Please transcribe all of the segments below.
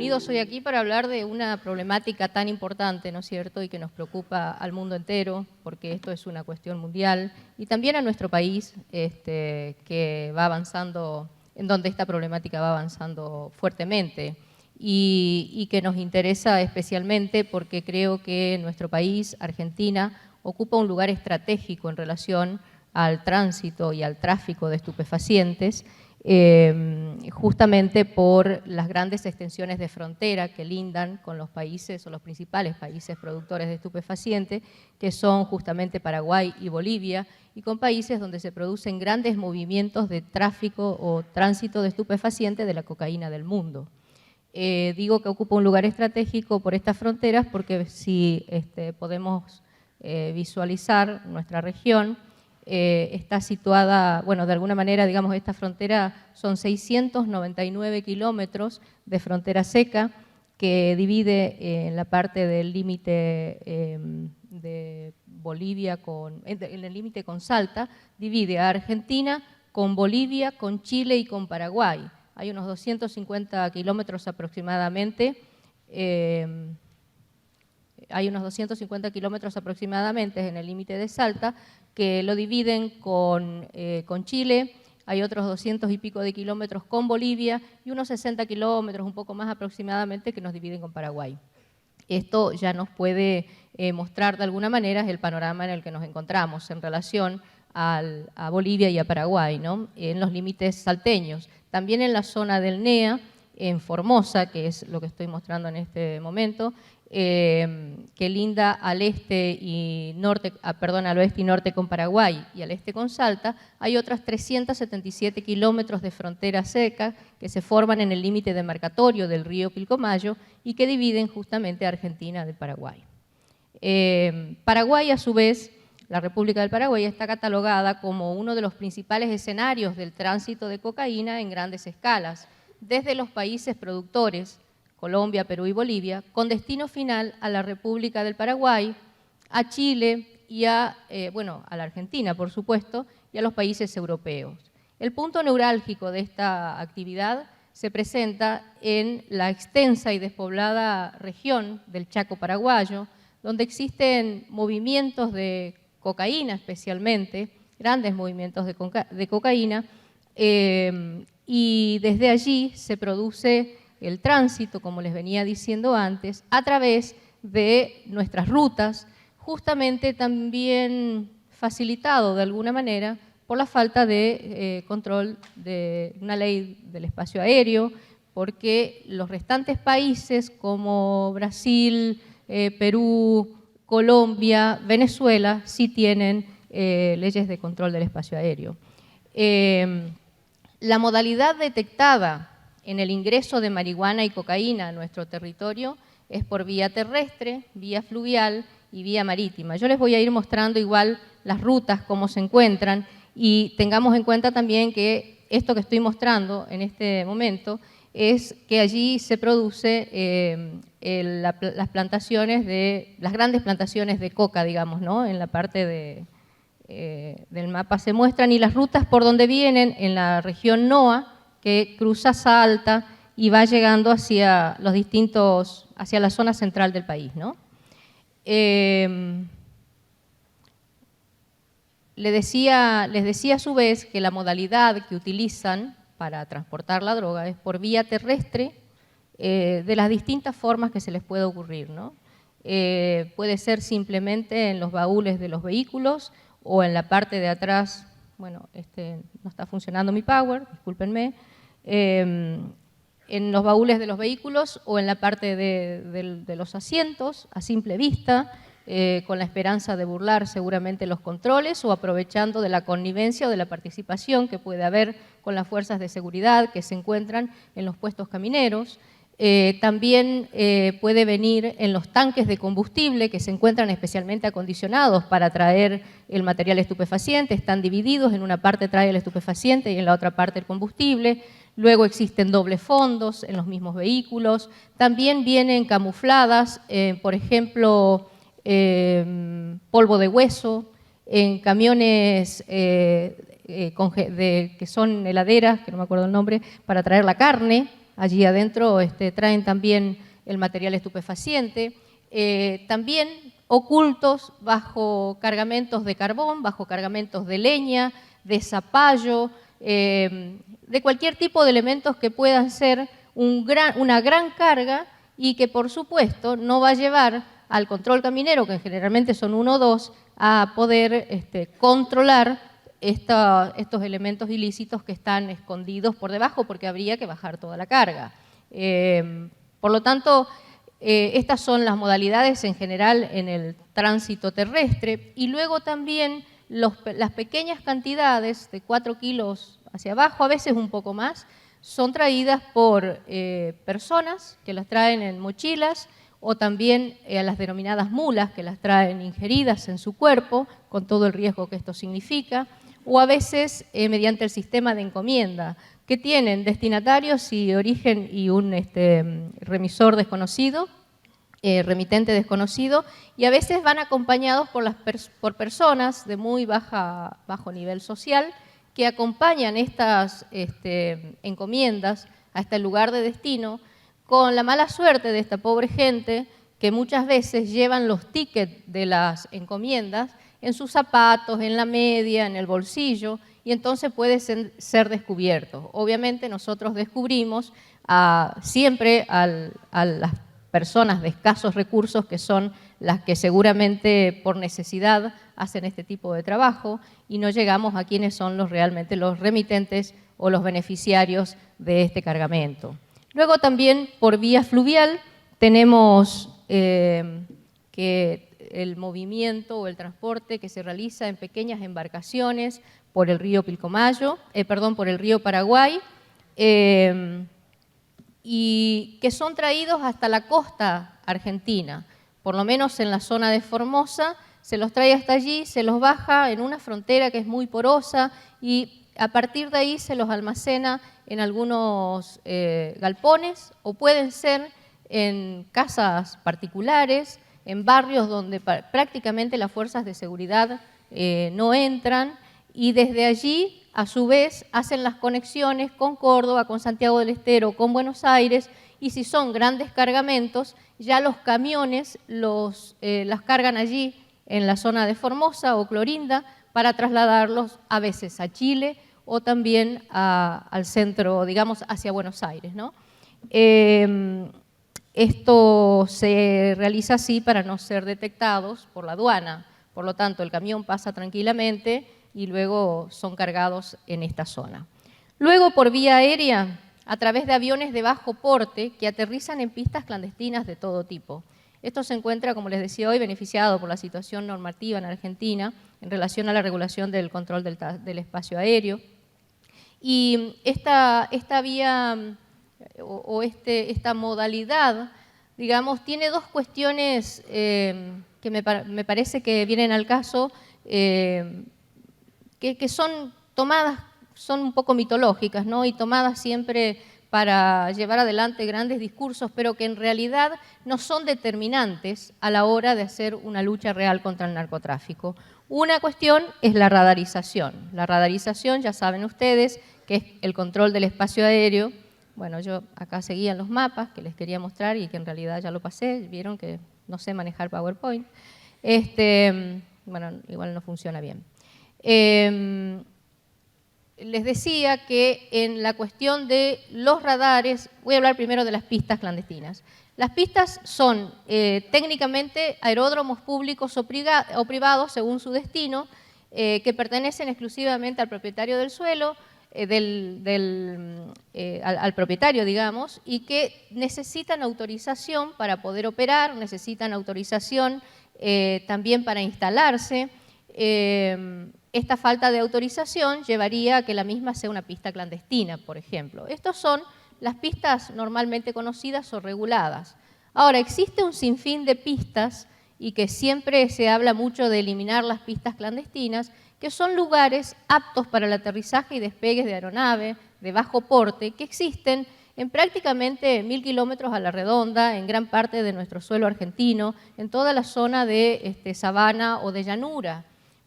reunidos hoy aquí para hablar de una problemática tan importante, ¿no es cierto?, y que nos preocupa al mundo entero, porque esto es una cuestión mundial, y también a nuestro país, que va avanzando, en donde esta problemática va avanzando fuertemente, y que nos interesa especialmente porque creo que nuestro país, Argentina, ocupa un lugar estratégico en relación al tránsito y al tráfico de estupefacientes, justamente por las grandes extensiones de frontera que lindan con los países o los principales países productores de estupefacientes, que son justamente Paraguay y Bolivia, y con países donde se producen grandes movimientos de tráfico o tránsito de estupefacientes de la cocaína del mundo. Digo que ocupa un lugar estratégico por estas fronteras porque si podemos visualizar nuestra región, está situada, bueno, de alguna manera, digamos, esta frontera son 699 kilómetros de frontera seca que divide en la parte del límite de Bolivia en el límite con Salta, divide a Argentina con Bolivia, con Chile y con Paraguay. Hay unos 250 kilómetros aproximadamente, en el límite de Salta, que lo dividen con Chile, hay otros 200 y pico de kilómetros con Bolivia y unos 60 kilómetros, un poco más aproximadamente, que nos dividen con Paraguay. Esto ya nos puede mostrar de alguna manera el panorama en el que nos encontramos en relación a Bolivia y a Paraguay, ¿no?, en los límites salteños. También en la zona del NEA, en Formosa, que es lo que estoy mostrando en este momento, que linda al este y norte, al oeste y norte con Paraguay y al este con Salta, hay otras 377 kilómetros de frontera seca que se forman en el límite demarcatorio del río Pilcomayo y que dividen justamente a Argentina de Paraguay. Paraguay, a su vez, la República del Paraguay está catalogada como uno de los principales escenarios del tránsito de cocaína en grandes escalas, desde los países productores, Colombia, Perú y Bolivia, con destino final a la República del Paraguay, a Chile y a la Argentina, por supuesto, y a los países europeos. El punto neurálgico de esta actividad se presenta en la extensa y despoblada región del Chaco paraguayo, donde existen movimientos de cocaína especialmente, grandes movimientos de cocaína, y desde allí se produce el tránsito, como les venía diciendo antes, a través de nuestras rutas, justamente también facilitado de alguna manera por la falta de control de una ley del espacio aéreo, porque los restantes países como Brasil, Perú, Colombia, Venezuela, sí tienen leyes de control del espacio aéreo. La modalidad detectada en el ingreso de marihuana y cocaína a nuestro territorio es por vía terrestre, vía fluvial y vía marítima. Yo les voy a ir mostrando igual las rutas, cómo se encuentran, y tengamos en cuenta también que esto que estoy mostrando en este momento es que allí se produce las grandes plantaciones de coca, digamos, ¿no?, en la parte del mapa se muestran, y las rutas por donde vienen en la región NOA, que cruza Salta y va llegando hacia la zona central del país, ¿no? Les decía a su vez que la modalidad que utilizan para transportar la droga es por vía terrestre, de las distintas formas que se les puede ocurrir, ¿no? Puede ser simplemente en los baúles de los vehículos o en la parte de atrás. Bueno, no está funcionando mi power, discúlpenme. En los baúles de los vehículos o en la parte de los asientos, a simple vista, con la esperanza de burlar seguramente los controles o aprovechando de la connivencia o de la participación que puede haber con las fuerzas de seguridad que se encuentran en los puestos camineros. También puede venir en los tanques de combustible que se encuentran especialmente acondicionados para traer el material estupefaciente, están divididos, en una parte trae el estupefaciente y en la otra parte el combustible. Luego existen dobles fondos en los mismos vehículos. También vienen camufladas, por ejemplo, polvo de hueso, en camiones que son heladeras, que no me acuerdo el nombre, para traer la carne. allí adentro traen también el material estupefaciente, también ocultos bajo cargamentos de carbón, bajo cargamentos de leña, de zapallo, de cualquier tipo de elementos que puedan ser una gran carga y que por supuesto no va a llevar al control caminero, que generalmente son 1 o 2, a poder controlar estos elementos ilícitos que están escondidos por debajo, porque habría que bajar toda la carga. Por lo tanto, estas son las modalidades en general en el tránsito terrestre, y luego también las pequeñas cantidades de 4 kilos hacia abajo, a veces un poco más, son traídas por personas que las traen en mochilas, o también a las denominadas mulas, que las traen ingeridas en su cuerpo, con todo el riesgo que esto significa, o a veces mediante el sistema de encomienda, que tienen destinatarios y origen y un remisor desconocido, remitente desconocido, y a veces van acompañados por personas de muy bajo nivel social, que acompañan estas encomiendas a este lugar de destino, con la mala suerte de esta pobre gente que muchas veces llevan los tickets de las encomiendas en sus zapatos, en la media, en el bolsillo, y entonces puede ser descubierto. Obviamente nosotros descubrimos siempre a las personas de escasos recursos, que son las que seguramente por necesidad hacen este tipo de trabajo, y no llegamos a quienes son realmente los remitentes o los beneficiarios de este cargamento. Luego también por vía fluvial tenemos que el movimiento o el transporte que se realiza en pequeñas embarcaciones por el río Pilcomayo, por el río Paraguay, y que son traídos hasta la costa argentina, por lo menos en la zona de Formosa, se los trae hasta allí, se los baja en una frontera que es muy porosa, y a partir de ahí se los almacena en algunos galpones, o pueden ser en casas particulares, en barrios donde prácticamente las fuerzas de seguridad no entran, y desde allí, a su vez, hacen las conexiones con Córdoba, con Santiago del Estero, con Buenos Aires, y si son grandes cargamentos, ya los camiones las cargan allí en la zona de Formosa o Clorinda para trasladarlos a veces a Chile o también al centro, digamos, hacia Buenos Aires, ¿no? Esto se realiza así para no ser detectados por la aduana. Por lo tanto, el camión pasa tranquilamente y luego son cargados en esta zona. Luego, por vía aérea, a través de aviones de bajo porte que aterrizan en pistas clandestinas de todo tipo. Esto se encuentra, como les decía hoy, beneficiado por la situación normativa en Argentina en relación a la regulación del control del espacio aéreo. Y esta vía o esta modalidad, digamos, tiene dos cuestiones que me parece que vienen al caso, que son tomadas, son un poco mitológicas, ¿no? Y tomadas siempre para llevar adelante grandes discursos, pero que en realidad no son determinantes a la hora de hacer una lucha real contra el narcotráfico. Una cuestión es la radarización. La radarización, ya saben ustedes, que es el control del espacio aéreo. Bueno, yo acá seguía los mapas que les quería mostrar y que en realidad ya lo pasé, vieron que no sé manejar PowerPoint. Bueno, igual no funciona bien. Les decía que en la cuestión de los radares, voy a hablar primero de las pistas clandestinas. Las pistas son técnicamente aeródromos públicos o privados según su destino, que pertenecen exclusivamente al propietario del suelo, al propietario, digamos, y que necesitan autorización para poder operar, necesitan autorización también para instalarse. Esta falta de autorización llevaría a que la misma sea una pista clandestina, por ejemplo. Estos son las pistas normalmente conocidas o reguladas. Ahora, existe un sinfín de pistas, y que siempre se habla mucho de eliminar las pistas clandestinas, que son lugares aptos para el aterrizaje y despegues de aeronave de bajo porte, que existen en prácticamente 1000 kilómetros a la redonda, en gran parte de nuestro suelo argentino, en toda la zona de sabana o de llanura,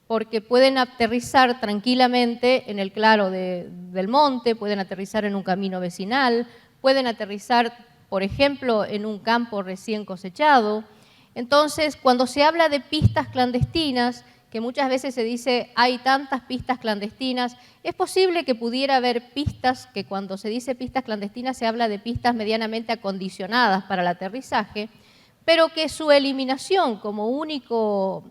porque pueden aterrizar tranquilamente en el claro del monte, pueden aterrizar en un camino vecinal, pueden aterrizar, por ejemplo, en un campo recién cosechado. Entonces, cuando se habla de pistas clandestinas, que muchas veces se dice hay tantas pistas clandestinas, es posible que pudiera haber pistas, que cuando se dice pistas clandestinas se habla de pistas medianamente acondicionadas para el aterrizaje, pero que su eliminación como único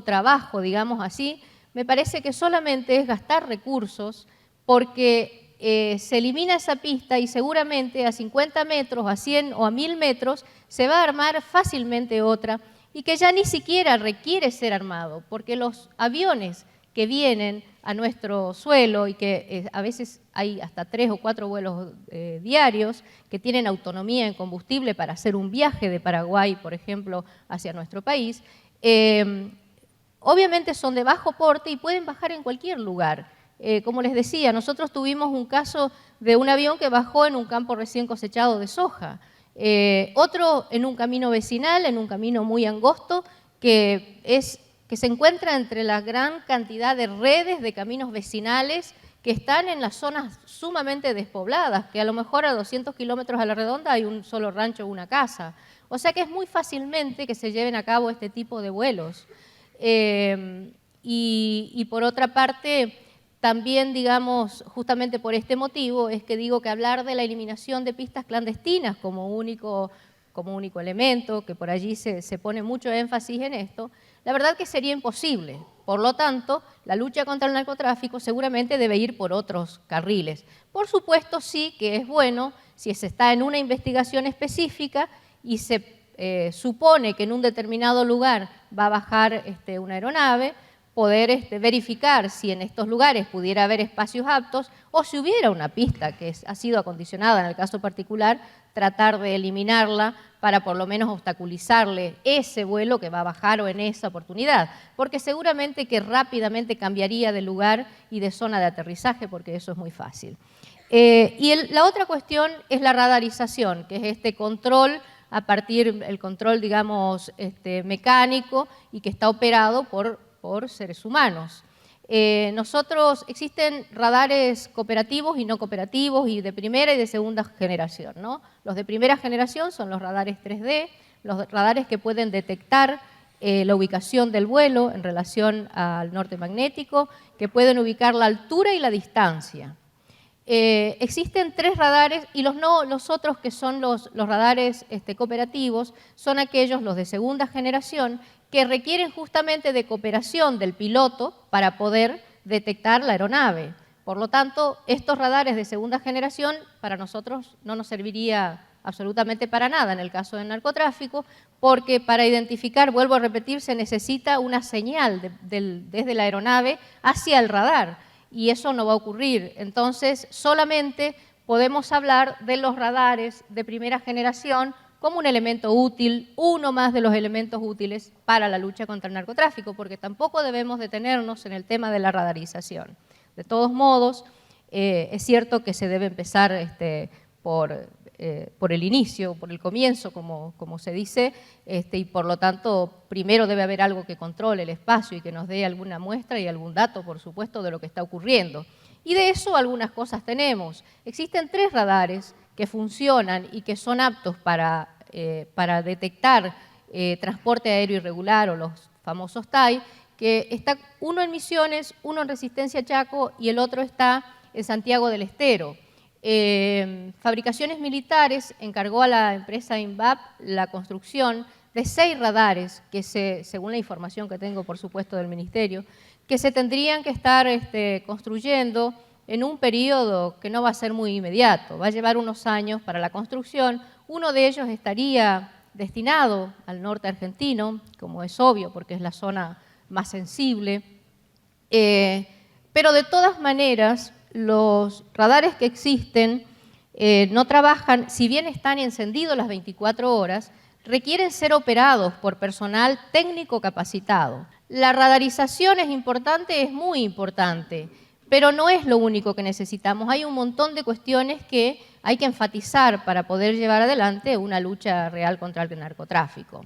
trabajo, digamos así, me parece que solamente es gastar recursos, porque se elimina esa pista y seguramente a 50 metros, a 100 o a 1000 metros se va a armar fácilmente otra, y que ya ni siquiera requiere ser armado, porque los aviones que vienen a nuestro suelo y que a veces hay hasta 3 o 4 vuelos diarios que tienen autonomía en combustible para hacer un viaje de Paraguay, por ejemplo, hacia nuestro país, obviamente son de bajo porte y pueden bajar en cualquier lugar. Como les decía, nosotros tuvimos un caso de un avión que bajó en un campo recién cosechado de soja. Otro en un camino vecinal, en un camino muy angosto, que se encuentra entre la gran cantidad de redes de caminos vecinales que están en las zonas sumamente despobladas, que a lo mejor a 200 kilómetros a la redonda hay un solo rancho o una casa. O sea que es muy fácilmente que se lleven a cabo este tipo de vuelos. Y por otra parte, también, digamos, justamente por este motivo, es que digo que hablar de la eliminación de pistas clandestinas como único elemento, que por allí se pone mucho énfasis en esto, la verdad que sería imposible. Por lo tanto, la lucha contra el narcotráfico seguramente debe ir por otros carriles. Por supuesto, sí que es bueno, si se está en una investigación específica y se supone que en un determinado lugar va a bajar una aeronave, poder verificar si en estos lugares pudiera haber espacios aptos o si hubiera una pista que ha sido acondicionada en el caso particular, tratar de eliminarla para por lo menos obstaculizarle ese vuelo que va a bajar o en esa oportunidad, porque seguramente que rápidamente cambiaría de lugar y de zona de aterrizaje, porque eso es muy fácil. La otra cuestión es la radarización, que es este control a partir, el control, digamos, mecánico y que está operado por seres humanos. Existen radares cooperativos y no cooperativos y de primera y de segunda generación, ¿no? Los de primera generación son los radares 3D, los radares que pueden detectar la ubicación del vuelo en relación al norte magnético, que pueden ubicar la altura y la distancia. Existen 3 radares y los otros que son los radares cooperativos son aquellos, los de segunda generación, que requieren justamente de cooperación del piloto para poder detectar la aeronave. Por lo tanto, estos radares de segunda generación para nosotros no nos serviría absolutamente para nada en el caso del narcotráfico, porque para identificar, vuelvo a repetir, se necesita una señal desde la aeronave hacia el radar, y eso no va a ocurrir. Entonces, solamente podemos hablar de los radares de primera generación como un elemento útil, uno más de los elementos útiles para la lucha contra el narcotráfico, porque tampoco debemos detenernos en el tema de la radarización. De todos modos, es cierto que se debe empezar por el inicio, por el comienzo, como se dice, y por lo tanto, primero debe haber algo que controle el espacio y que nos dé alguna muestra y algún dato, por supuesto, de lo que está ocurriendo. Y de eso algunas cosas tenemos. Existen 3 radares que funcionan y que son aptos para detectar transporte aéreo irregular o los famosos TAI, que está uno en Misiones, uno en Resistencia Chaco y el otro está en Santiago del Estero. Fabricaciones Militares encargó a la empresa INVAP la construcción de 6 radares que según la información que tengo, por supuesto, del Ministerio, que se tendrían que estar construyendo en un periodo que no va a ser muy inmediato, va a llevar unos años para la construcción. Uno de ellos estaría destinado al norte argentino, como es obvio, porque es la zona más sensible. Pero de todas maneras, los radares que existen no trabajan, si bien están encendidos las 24 horas, requieren ser operados por personal técnico capacitado. La radarización es importante, es muy importante, pero no es lo único que necesitamos. Hay un montón de cuestiones que hay que enfatizar para poder llevar adelante una lucha real contra el narcotráfico.